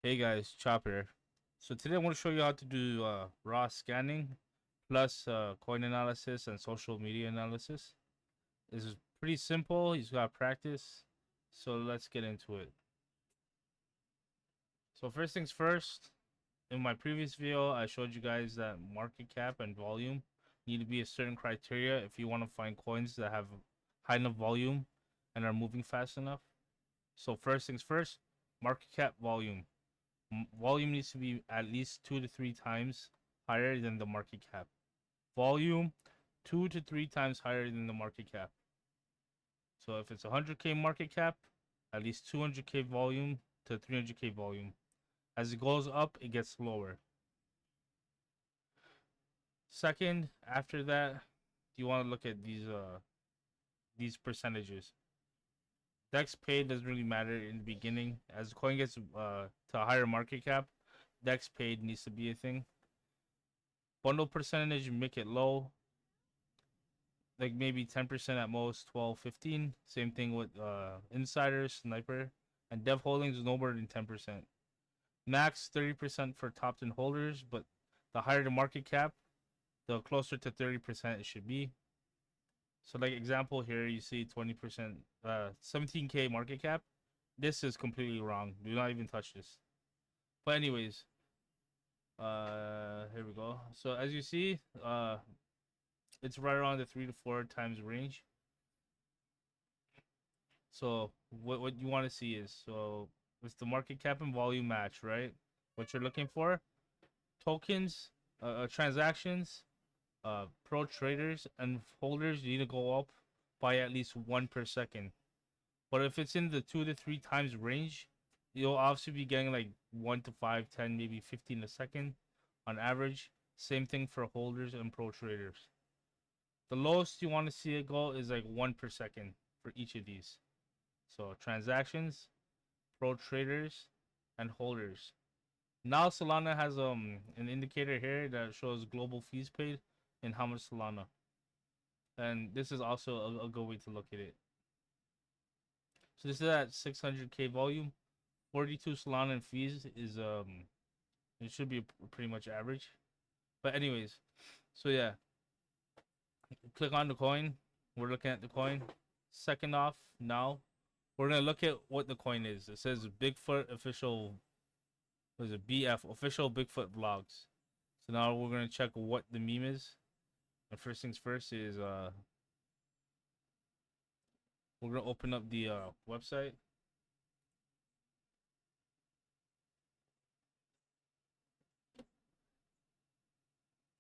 Hey guys, Chopper. So today I want to show you how to do raw scanning plus coin analysis and social media analysis. This is pretty simple. He's got practice. So let's get into it. So first things first, in my previous video, I showed you guys that market cap and volume need to be a certain criteria if you want to find coins that have high enough volume and are moving fast enough. So first things first, market cap volume. Volume needs to be at least 2 to 3 times higher than the market cap. Volume 2 to 3 times higher than the market cap. So if it's 100K market cap, at least 200K volume to 300K volume. As it goes up, it gets lower. Second, after that, you want to look at these percentages. Dex pay doesn't really matter in the beginning. As the coin gets to a higher market cap, Dex paid needs to be a thing. Bundle percentage, make it low, like maybe 10% at most, 12, 15. Same thing with insiders, sniper, and dev holdings no more than 10%. Max 30% for top 10 holders, but the higher the market cap, the closer to 30% it should be. So like example here, you see 20%, 17K market cap. This is completely wrong. Do not even touch this. But anyways, here we go. So as you see, it's right around the 3 to 4 times range. So what you want to see is, so it's the market cap and volume match, right? What you're looking for, tokens, transactions, pro traders and holders need to go up by at least 1 per second. But if it's in the 2 to 3 times range, you'll obviously be getting like 1 to 5, 10, maybe 15 a second on average. Same thing for holders and pro traders. The lowest you want to see it go is like 1 per second for each of these. So transactions, pro traders, and holders. Now Solana has an indicator here that shows global fees paid and how much Solana. And this is also a good way to look at it. So this is at 600K volume. 42 Solana and fees is it should be pretty much average. But anyways, so yeah, click on the coin. We're looking at the coin. Second off, now we're gonna look at what the coin is. It says Bigfoot official. Was it BF official Bigfoot vlogs? So now we're gonna check what the meme is. And first things first is we're gonna open up the website.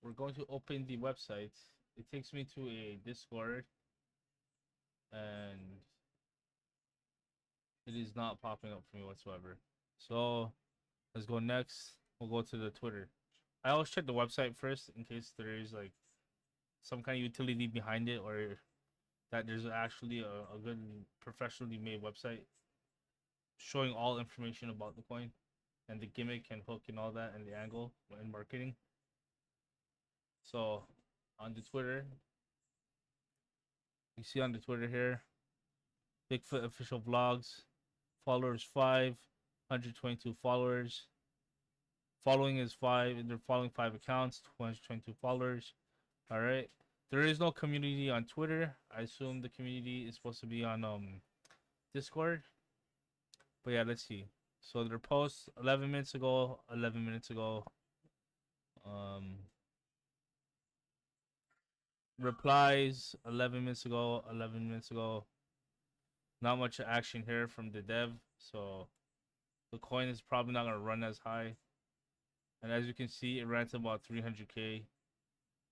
We're going to open the website. It takes me to a Discord, and it is not popping up for me whatsoever. So let's go next. We'll go to the Twitter. I always check the website first in case there is like some kind of utility behind it, or that there's actually a good professionally made website showing all information about the coin and the gimmick and hook and all that and the angle and marketing. So on the Twitter, you see on the Twitter here, Bigfoot official vlogs, followers 5, 122 followers. Following is 5. They're following 5 accounts, 222 followers. All right. There is no community on Twitter. I assume the community is supposed to be on Discord. But yeah, let's see. So their posts 11 minutes ago, 11 minutes ago. Replies 11 minutes ago, 11 minutes ago. Not much action here from the dev, so the coin is probably not gonna run as high. And as you can see, it ran to about 300K.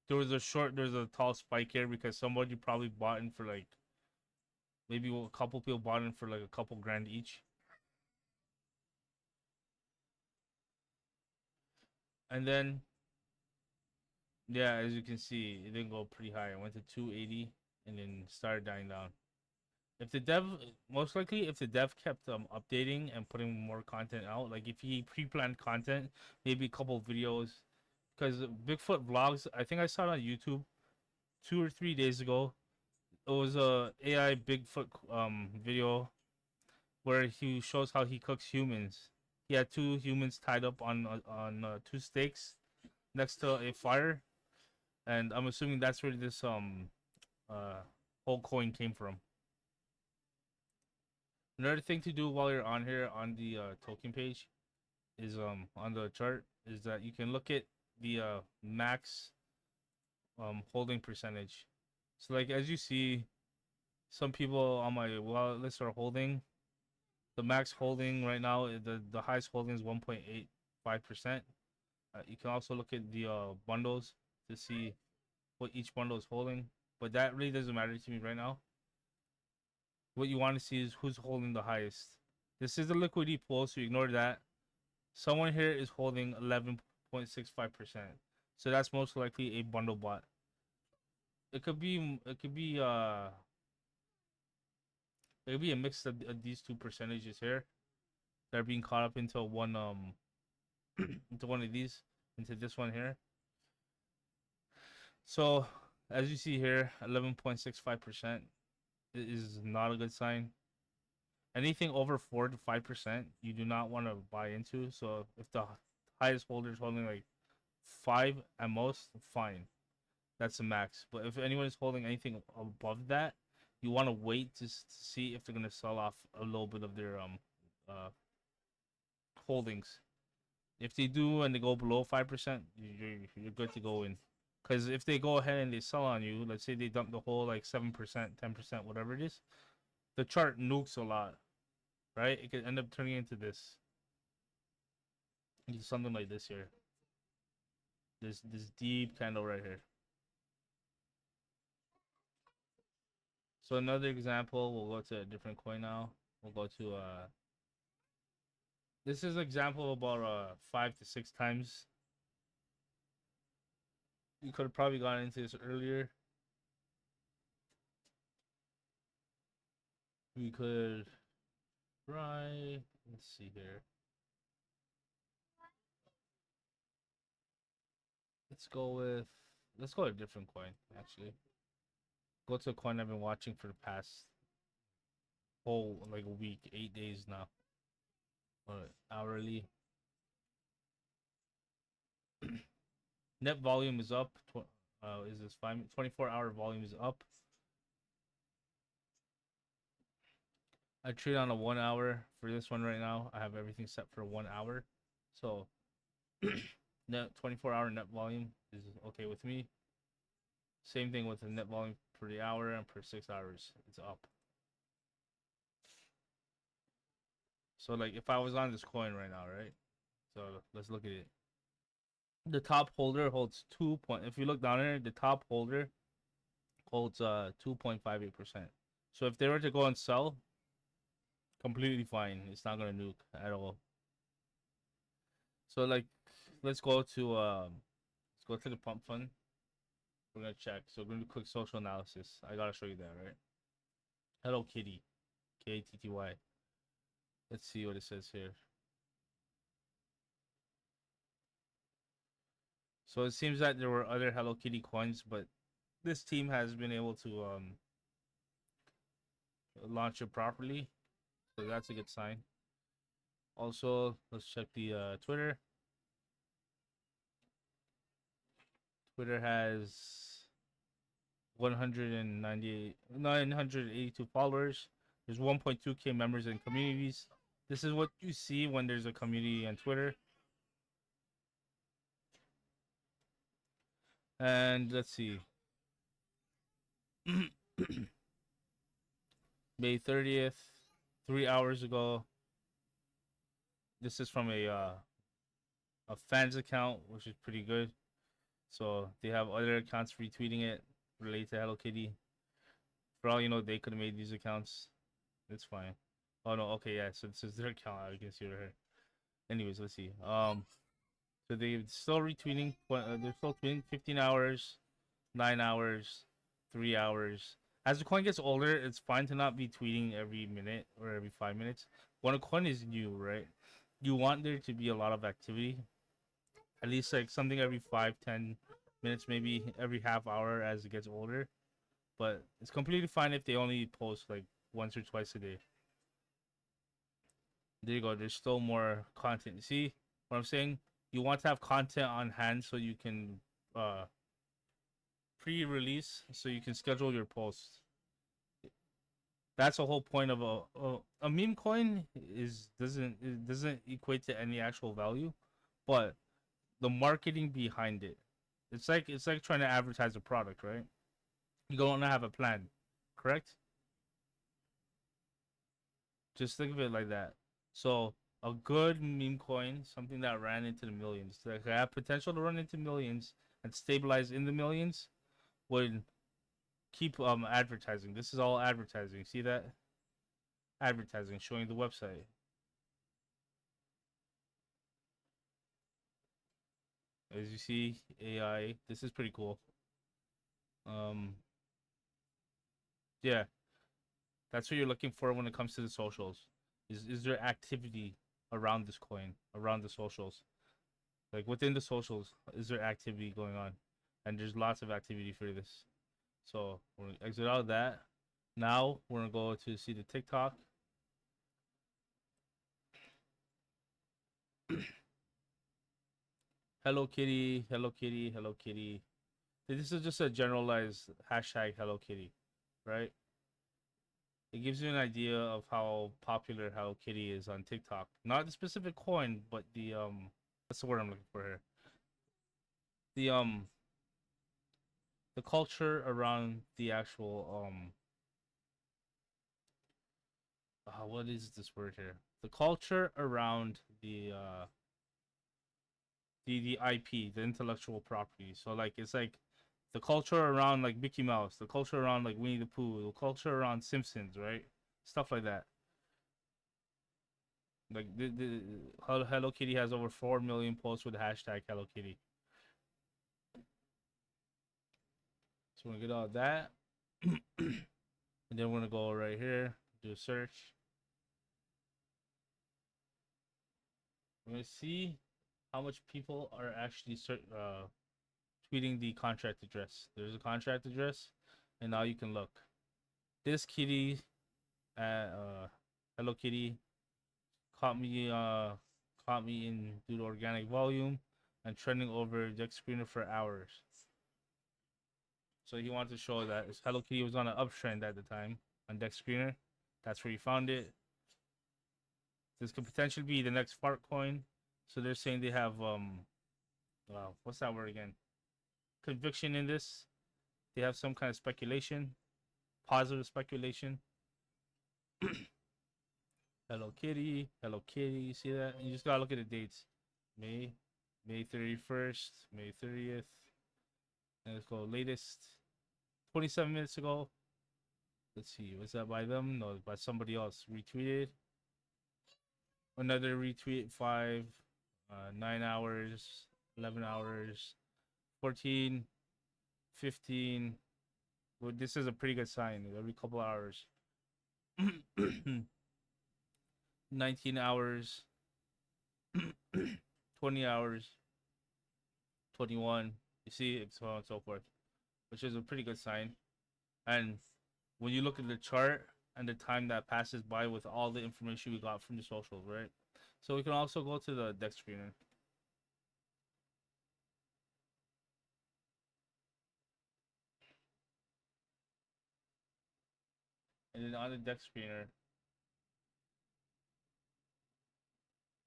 There's a tall spike here because somebody probably bought in for like maybe a couple people bought in for like a couple grand each. And then yeah, as you can see, it didn't go pretty high. It went to 280 and then started dying down. If the dev, most likely, if the dev kept updating and putting more content out, like if he pre-planned content, maybe a couple videos, because Bigfoot vlogs, I think I saw it on YouTube 2 or 3 days ago. It was a AI Bigfoot video where he shows how he cooks humans, He had two humans tied up on two stakes next to a fire, and I'm assuming that's where this uh whole coin came from. Another thing to do while you're on here on the token page is on the chart is that you can look at the max holding percentage. So like as you see, some people on my wallet list are holding the max holding right now. The highest holding is 1.85%. You can also look at the bundles to see what each bundle is holding, but that really doesn't matter to me right now. What you want to see is who's holding the highest. This is the liquidity pool, so ignore that. Someone here is holding 11.65%. So that's most likely a bundle bot. It could be a mix of these two percentages here that are being caught up into one into one of these, into this one here. So as you see here, 11.65% is not a good sign. Anything over 4 to 5%, you do not want to buy into. So if the highest holder is holding like 5 at most, fine, that's the max. But if anyone is holding anything above that, you want to wait to see if they're gonna sell off a little bit of their uh holdings. If they do and they go below 5%, you're good to go in. Because if they go ahead and they sell on you, let's say they dump the whole like 7%, 10%, whatever it is, the chart nukes a lot, right? It could end up turning into this, something like this here, this deep candle right here. So another example, we'll go to a different coin now. We'll go to this is an example about 5 to 6 times. You could have probably gotten into this earlier. We could try. Let's see here. Let's go with a different coin actually. Go to a coin I've been watching for the past whole like a week, 8 days now. Hourly. Net volume is up. Is this 24-hour volume is up. I trade on a 1 hour for this one right now. I have everything set for 1 hour. So net 24-hour net volume is okay with me. Same thing with the net volume per the hour and per 6 hours. It's up. So like if I was on this coin right now, right? So let's look at it. The top holder holds if you look down there, the top holder holds 2.58%. So if they were to go and sell, completely fine. It's not gonna nuke at all. So like let's go to the pump fund. We're gonna check. So we're gonna do quick social analysis. I gotta show you that, right? Hello Kitty. Kitty. Let's see what it says here. So it seems that there were other Hello Kitty coins, but this team has been able to launch it properly. So that's a good sign. Also, let's check the Twitter. Twitter has 982 followers. There's 1.2k members in communities. This is what you see when there's a community on Twitter. And let's see. May 30th, 3 hours ago. This is from a fans account, which is pretty good. So they have other accounts retweeting it related to Hello Kitty. For all you know, they could have made these accounts. It's fine. Oh no, okay, yeah. So this is their account. I can see it right here. Anyways, let's see. So they're still retweeting. They're still tweeting 15 hours, 9 hours, 3 hours. As the coin gets older, it's fine to not be tweeting every minute or every 5 minutes. When a coin is new, right? You want there to be a lot of activity. At least like something every 5-10 minutes, maybe every half hour as it gets older. But it's completely fine if they only post like once or twice a day. There you go. There's still more content. See what I'm saying? You want to have content on hand so you can pre-release, so you can schedule your posts. That's the whole point of a meme coin. Is doesn't equate to any actual value, but the marketing behind it. It's like trying to advertise a product, right? You don't have a plan, correct? Just think of it like that. So a good meme coin, something that ran into the millions, that have potential to run into millions and stabilize in the millions, would keep advertising. This is all advertising. See that? Advertising showing the website. As you see, AI. This is pretty cool. Um, yeah, that's what you're looking for when it comes to the socials. Is there activity around this coin, around the socials? Like within the socials, is there activity going on? And there's lots of activity for this. So we're gonna exit out of that. Now we're gonna go to see the TikTok. Hello Kitty, Hello Kitty, Hello Kitty. This is just a generalized hashtag Hello Kitty, right? It gives you an idea of how popular Hello Kitty is on TikTok. Not the specific coin, but the what's the word I'm looking for here? The the culture around the actual what is this word here? The culture around the IP, the intellectual property. So like it's like the culture around like Mickey Mouse, the culture around like Winnie the Pooh, the culture around Simpsons, right? Stuff like that. Like the Hello Kitty has over 4 million posts with the hashtag Hello Kitty. So we're gonna get all that, and then we're gonna go right here, do a search. We're gonna see how much people are actually tweeting the contract address. There's a contract address, and now you can look. This kitty at Hello Kitty caught me in due to organic volume and trending over Dex Screener for hours. So he wanted to show that Hello Kitty was on an uptrend at the time on Dex Screener. That's where he found it. This could potentially be the next Fartcoin. So they're saying they have what's that word again? Conviction in this. They have some kind of speculation, positive speculation. Hello Kitty, Hello Kitty. You see that? You just gotta look at the dates. May, May 31st, May 30th. And let's go latest. 27 minutes ago. Let's see. Was that by them? No, by somebody else. Retweeted. Another retweet. 5, 9 hours, 11 hours, 14, 15. Well, this is a pretty good sign. Every couple hours. 19 hours, 20 hours, 21. You see, and so on and so forth, which is a pretty good sign. And when you look at the chart and the time that passes by with all the information we got from the socials, right? So we can also go to the deck screener. And then on the deck screener,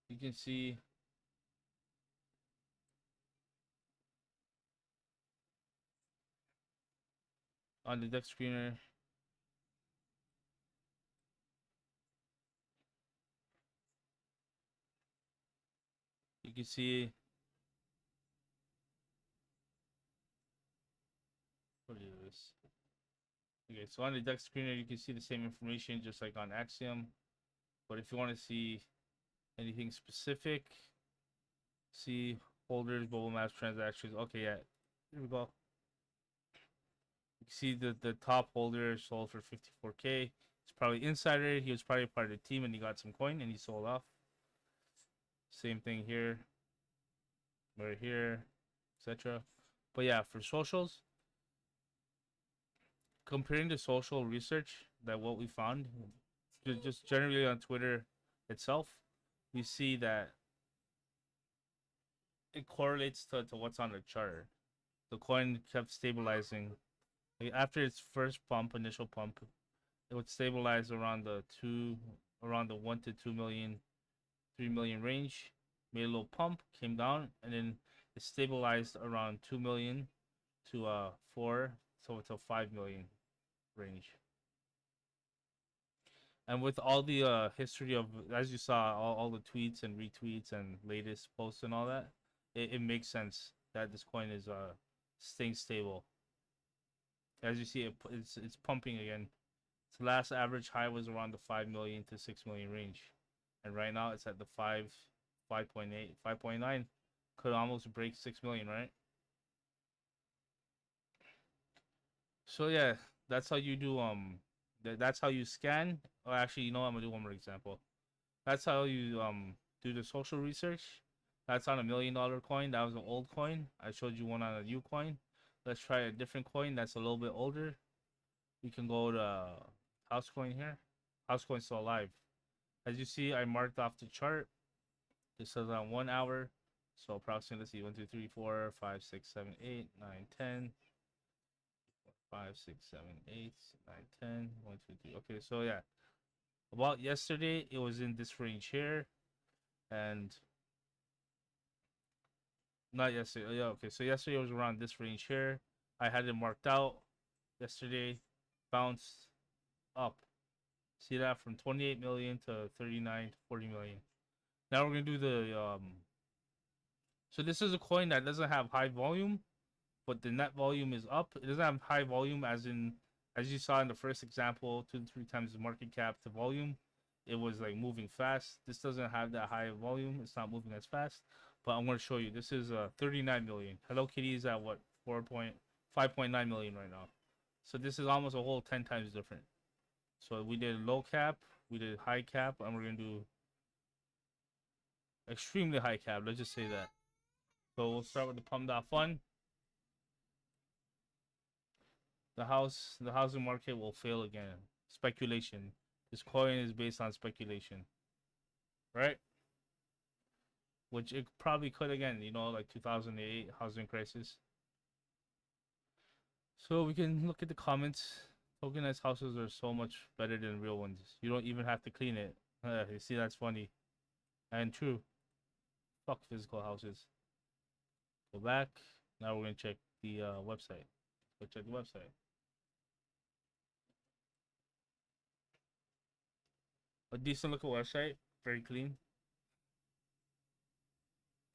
you can see on the deck screener, you can see what is this? Okay, so on the deck screener, you can see the same information just like on AXIOM. But if you want to see anything specific, see holders, bubble maps, transactions. Okay, yeah, here we go. You can see the top holder sold for 54K. It's probably insider. He was probably part of the team and he got some coin and he sold off. Same thing here, right here, etc. But yeah, for socials, comparing the social research that what we found, just generally on Twitter itself, we see that it correlates to what's on the chart. The coin kept stabilizing. Like, after its first pump, initial pump, it would stabilize around the 1 to 2 million, 3 million range. Made a little pump, came down, and then it stabilized around 2 million to 4, so it's a 5 million range. And with all the history of, as you saw, all the tweets and retweets and latest posts and all that, it makes sense that this coin is staying stable. As you see, it's pumping again. Its last average high was around the 5 million to 6 million range, and right now it's at the 5.8, 5.9. Could almost break 6 million, right? So yeah, that's how you do that's how you scan. Oh, actually, you know what? I'm gonna do one more example. That's how you do the social research. That's on $1 million coin. That was an old coin. I showed you one on a new coin. Let's try a different coin that's a little bit older. We can go to Housecoin here. Housecoin's still alive. As you see, I marked off the chart. This is on 1 hour. So approximately, let's see, 1, 2, 3, 4, 5, 6, 7, 8, 9, 10. 5, 6, 7, 8, 9, 10. 1, 2, 3. Okay, so yeah. About yesterday, it was in this range here. And not yesterday. Oh, yeah, okay. So yesterday it was around this range here. I had it marked out. Yesterday, bounced up. See that, from 28 million to 39 to 40 million. Now we're gonna do the so this is a coin that doesn't have high volume, but the net volume is up. It doesn't have high volume as you saw in the first example, 2 to 3 times the market cap to volume. It was like moving fast. This doesn't have that high volume. It's not moving as fast. But I'm going to show you. This is 39 million. Hello Kitty is at what, 5.9 million right now. So this is almost a whole 10 times different. So we did low cap, we did high cap, and we're going to do extremely high cap. Let's just say that. So we'll start with the pump.fun. The housing market will fail again. Speculation. This coin is based on speculation, right? Which it probably could again, like 2008 housing crisis. So we can look at the comments. Tokenized houses are so much better than real ones. You don't even have to clean it. You see, that's funny. And true. Fuck physical houses. Go back. Now we're gonna check the website. Go check the website. A decent looking website. Very clean. You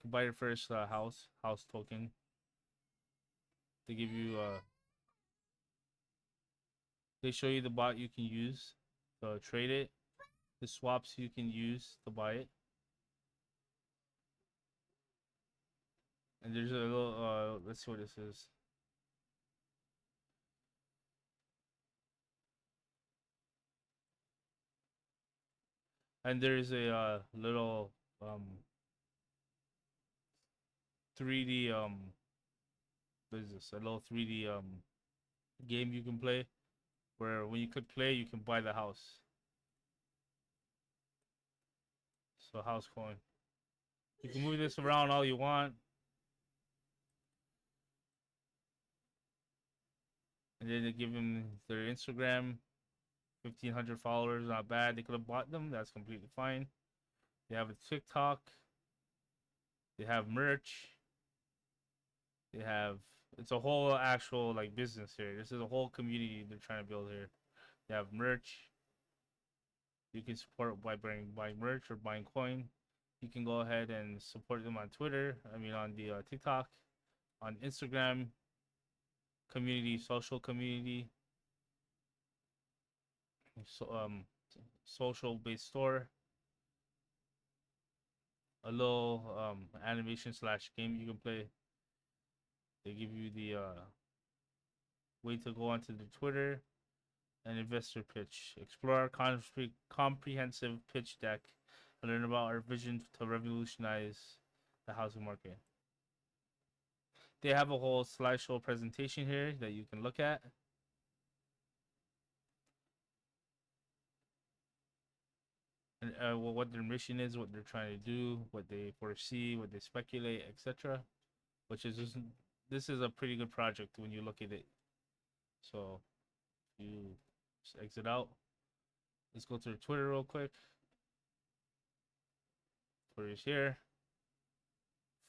can buy your first house token. They give you they show you the bot you can use to trade it, the swaps you can use to buy it, and there's a little let's see what this is. And there's a little 3D what is this, a little 3D game you can play, where when you click play you can buy the house. So Housecoin, you can move this around all you want, and then they give them their Instagram, 1,500 followers. Not bad. They could have bought them. That's completely fine. They have a TikTok. They have merch. They have, it's a whole actual like business here. This is a whole community they're trying to build here. They have merch. You can support by buying merch or buying coin. You can go ahead and support them on Twitter. I mean, on the TikTok, on Instagram, community, social community, so social based store. A little animation slash game you can play. They give you the way to go onto the Twitter and investor pitch. Explore our comprehensive pitch deck and learn about our vision to revolutionize the housing market. They have a whole slideshow presentation here that you can look at. and what their mission is, what they're trying to do, what they foresee, what they speculate, etc. Which is just, this is a pretty good project when you look at it. So you just exit out. Let's go to Twitter real quick. Twitter's here.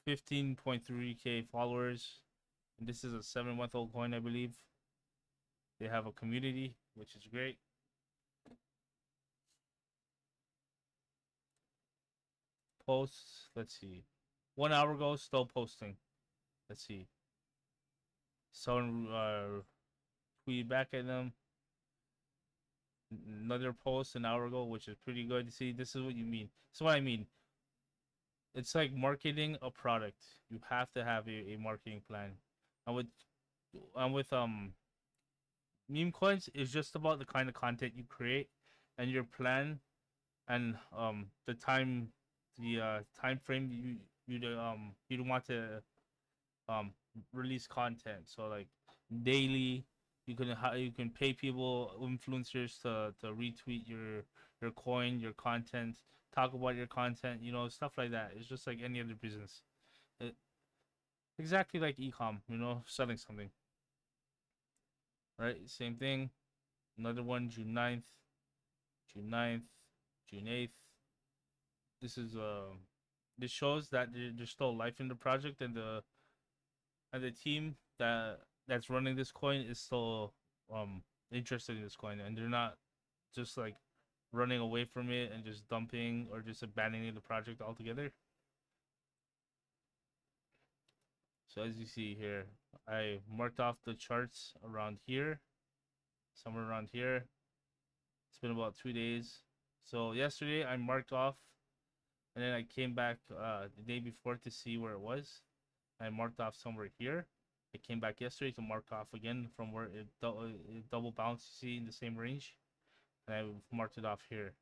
15.3K followers. And this is a 7-month-old coin, I believe. They have a community, which is great. Posts, let's see. 1 hour ago, still posting. Let's see. Someone tweeted back at them. Another post an hour ago, which is pretty good. See, this is what you mean. This is what I mean. It's like marketing a product. You have to have a marketing plan. And with meme coins is just about the kind of content you create and your plan and the time frame you want to um release content. So like daily, you can pay people, influencers, to retweet your coin, your content, talk about your content, stuff like that. It's just like any other business. It, exactly like ecom, selling something. Right? Same thing. Another one, June 9th, June 9th, June 8th. This is this shows that there's still life in the project, and the team that's running this coin is still interested in this coin, and they're not just like running away from it and just dumping or just abandoning the project altogether. So as you see here, I marked off the charts around here, somewhere around here. It's been about 2 days. So yesterday I marked off, and then I came back the day before to see where it was. I marked off somewhere here. I came back yesterday to mark off again from where it double bounced, you see, in the same range. And I marked it off here.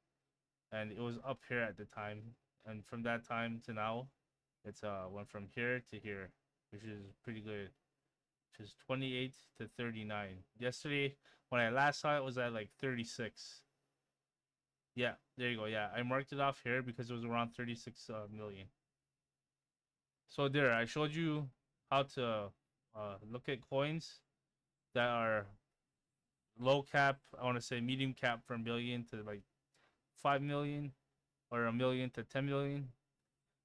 And it was up here at the time. And from that time to now, it's went from here to here, which is pretty good. Which is 28 to 39. Yesterday, when I last saw it, was at like 36. Yeah, there you go. Yeah, I marked it off here because it was around 36 million. So there, I showed you how to look at coins that are low cap. I want to say medium cap from 1 million to like 5 million, or 1 million to 10 million,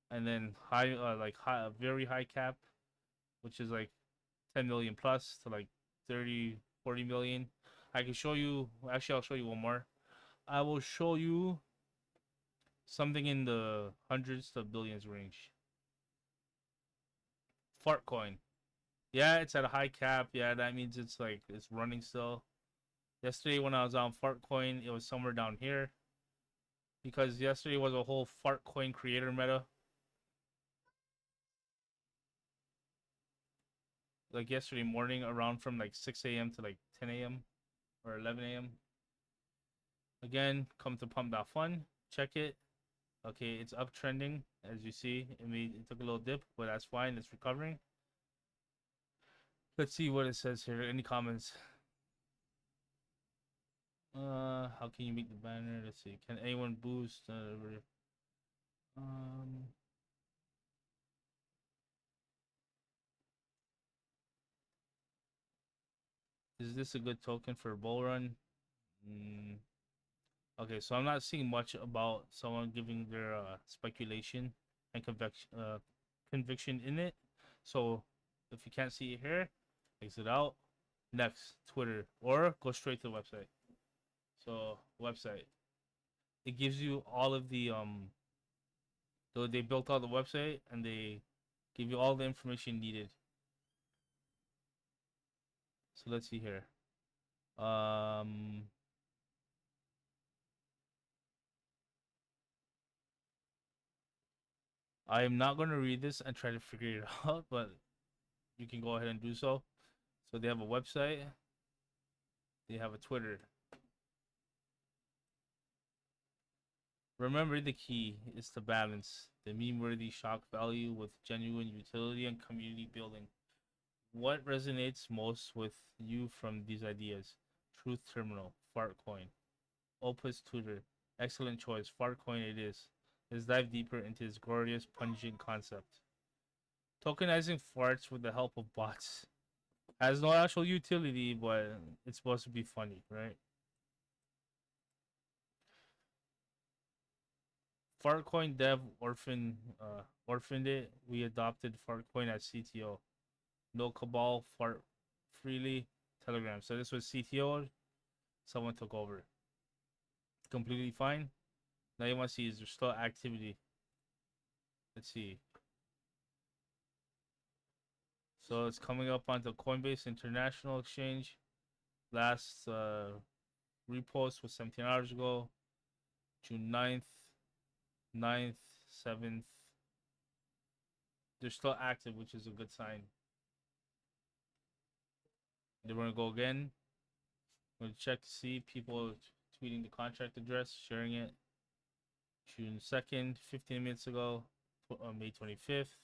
and then high, very high cap, which is like 10 million plus to like 30, 40 million. I can show you. Actually, I'll show you one more. I will show you something in the hundreds to billions range. Fartcoin. Yeah, it's at a high cap. Yeah, that means it's like it's running still. Yesterday when I was on Fartcoin, it was somewhere down here. Because yesterday was a whole Fartcoin creator meta. Like yesterday morning, around from like 6 a.m. to like 10 a.m. or 11 a.m. Again, come to pump.fun. Check it. Okay, it's uptrending, as you see. It took a little dip, but that's fine. It's recovering. Let's see what it says here. Any comments? How can you make the banner? Let's see. Can anyone boost? Is this a good token for a bull run? Okay, so I'm not seeing much about someone giving their speculation and conviction in it. So if you can't see it here, exit out. Next, Twitter, or go straight to the website. So website, it gives you all of the so they built out the website and they give you all the information needed. So let's see here. I am not going to read this and try to figure it out, but you can go ahead and do so. So they have a website. They have a Twitter. Remember, the key is to balance the meme-worthy shock value with genuine utility and community building. What resonates most with you from these ideas? Truth Terminal, Fartcoin, Opus Twitter, Excellent choice. Fartcoin it is. Let's dive deeper into this glorious, pungent concept. Tokenizing farts with the help of bots has no actual utility, but it's supposed to be funny, right? Fartcoin dev orphaned it. We adopted Fartcoin as CTO. No cabal, fart freely. Telegram. So this was CTO. Someone took over. Completely fine. Now you want to see is there still activity? Let's see. So it's coming up onto Coinbase International Exchange. Last repost was 17 hours ago. June 9th, 9th, 7th. They're still active, which is a good sign. Then we're gonna go again. We're gonna check to see people tweeting the contract address, sharing it. June 2nd, 15 minutes ago. May 25th,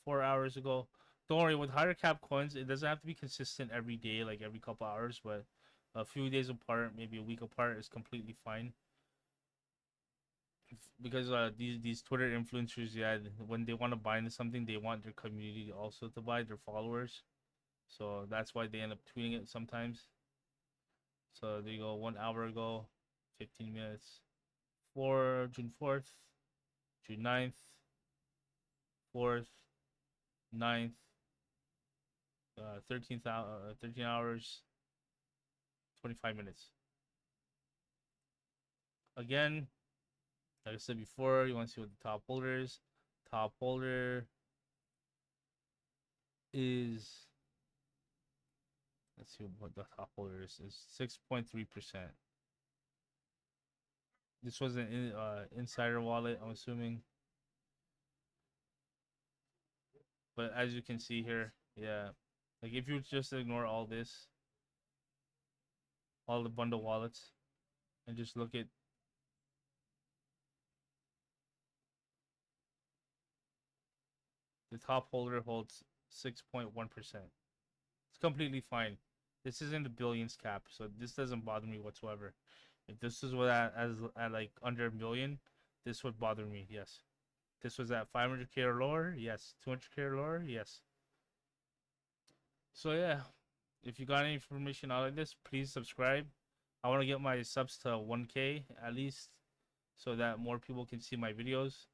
4 hours ago. Don't worry, with higher cap coins, it doesn't have to be consistent every day, like every couple hours, but a few days apart, maybe a week apart, is completely fine. Because these Twitter influencers, yeah, when they want to buy into something, they want their community also to buy, their followers. So that's why they end up tweeting it sometimes. So there you go, 1 hour ago, 15 minutes. June 4th, June 9th, 4th, 9th, 13 hours, 25 minutes. Again, like I said before, you want to see what the top holder is. Top holder is, let's see what the top holder is 6.3%. This was an insider wallet, I'm assuming. But as you can see here, yeah, like if you just ignore all this, all the bundle wallets, and just look at the top holder holds 6.1%. It's completely fine. This isn't the billions cap, so this doesn't bother me whatsoever. If this is what at like under a million, this would bother me. Yes. This was at 500k or lower. Yes. 200k or lower. Yes. So yeah, if you got any information out of this, please subscribe. I want to get my subs to 1k at least, so that more people can see my videos.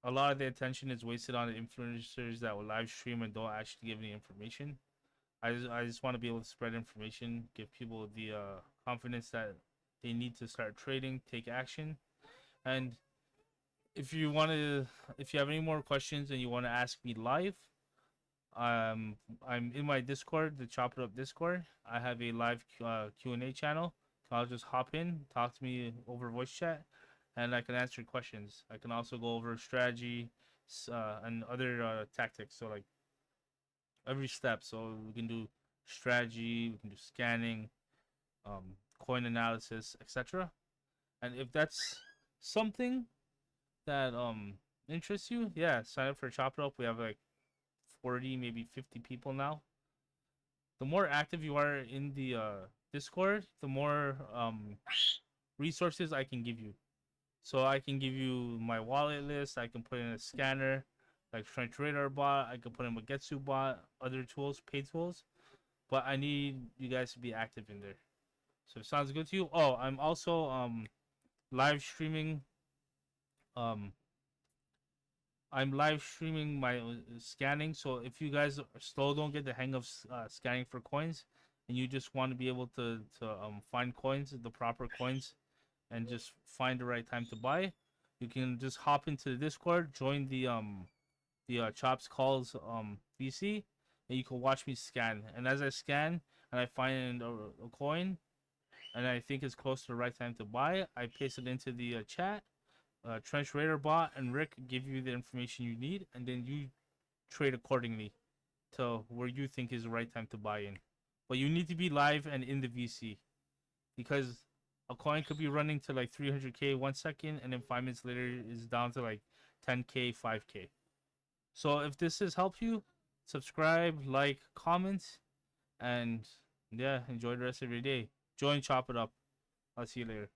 A lot of the attention is wasted on the influencers that will live stream and don't actually give any information. I just want to be able to spread information, give people the confidence that they need to start trading, take action. And if you have any more questions and you want to ask me live, I'm in my Discord, the Chop It Up Discord. I have a live Q&A channel. I'll just hop in, talk to me over voice chat, and I can answer questions. I can also go over strategy and other tactics. So like every step. So we can do strategy, we can do scanning, coin analysis, etc. And if that's something that interests you, yeah, sign up for Chop It Up. We have like 40, maybe 50 people now. The more active you are in the Discord, the more resources I can give you. So I can give you my wallet list. I can put in a scanner, like Trench Radar bot. I can put in a Getsu bot, other tools, paid tools. But I need you guys to be active in there. So if it sounds good to you. Oh, I'm also live streaming. I'm live streaming my scanning. So if you guys still don't get the hang of scanning for coins, and you just want to be able to find coins, the proper coins, and just find the right time to buy, you can just hop into the Discord, join the Chops Calls VC, and you can watch me scan. And as I scan and I find a coin, and I think it's close to the right time to buy, I paste it into the chat. Trench Raider bot and Rick give you the information you need, and then you trade accordingly to where you think is the right time to buy in. But you need to be live and in the VC, because a coin could be running to like 300k 1 second, and then 5 minutes later is down to like 10k, 5k. So if this has helped you, subscribe, like, comment, and yeah, enjoy the rest of your day. Join Chop It Up. I'll see you later.